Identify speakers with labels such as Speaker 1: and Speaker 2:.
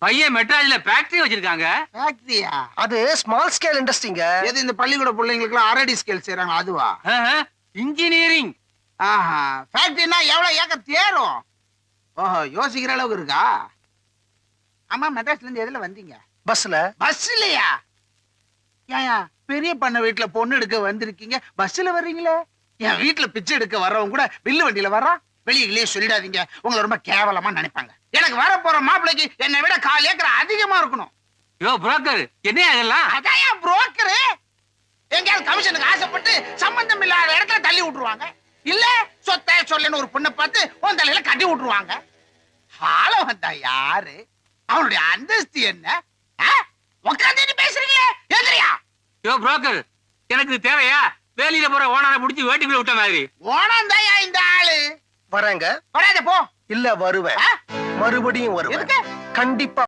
Speaker 1: பையன் மெட்ராஸ்ல ஃபேக்டரி வச்சிருக்காங்க.
Speaker 2: ஃபேக்டரியா?
Speaker 3: அது ஸ்மால் ஸ்கேல் இண்டஸ்ட்ரிங்க.
Speaker 2: எது இந்த பள்ளிக்கூட பிள்ளைங்களுக்கு அரடி ஸ்கேல் செய்றாங்க அதுவா?
Speaker 1: இன்ஜினியரிங்.
Speaker 2: ஆஹா, ஃபேக்டரினா எவ்வளவு ஏக்கர் தேரும்? ஓஹோ, யோசிக்கிற அளவுக்கு இருக்கா? ஆமா, மெட்ராஸ்ல இருந்து எதுல வந்தீங்க?
Speaker 3: பஸ்ல.
Speaker 2: பஸ்லயா? ஏயா பெரிய பண்ண வீட்டுல பொண்ணு எடுக்க வந்திருக்கீங்க, பஸ்ல வர்றீங்களே? என் வீட்டுல பிச்சை எடுக்க வர்றவங்க கூட வில்லு வண்டியில வர்றான். வெளியிலேயே சொல்லிடாதீங்க, உங்களை ரொம்ப கேவலமா நினைப்பாங்க. எனக்கு வர போற மாப்பிள்ளைக்கு என்னை விட 4 ஏக்கர் அதிகமா இருக்கணும்.
Speaker 1: யோ புரோக்கர், என்ன அதெல்லாம்?
Speaker 2: அதான் புரோக்கரு. எங்கேயாவது கமிஷனுக்கு ஆசைப்பட்டு சம்பந்தம் இல்லாத இடத்துல தள்ளி விட்டுருவாங்க. இல்ல சொத்தை சொல்லுன்னு ஒரு பொண்ணை பார்த்து உன் தலையில கட்டி விட்டுருவாங்க. ஆள வந்தா யாரு? அவனுடைய அந்தஸ்து என்ன? உட்காந்து பேசுறீங்களே, எதிரியா?
Speaker 1: யோ புரோக்கர், எனக்கு இது தேவையா? வேலையில போற ஓனார முடிச்சு வேட்டிக்குள்ள விட்ட மாதிரி.
Speaker 2: ஓனம் தாயா இந்த ஆளு.
Speaker 3: வரேங்க.
Speaker 2: வராத போ.
Speaker 3: இல்ல வருவேன், மறுபடியும் வருவேன்.
Speaker 2: எதுக்கு?
Speaker 3: கண்டிப்பா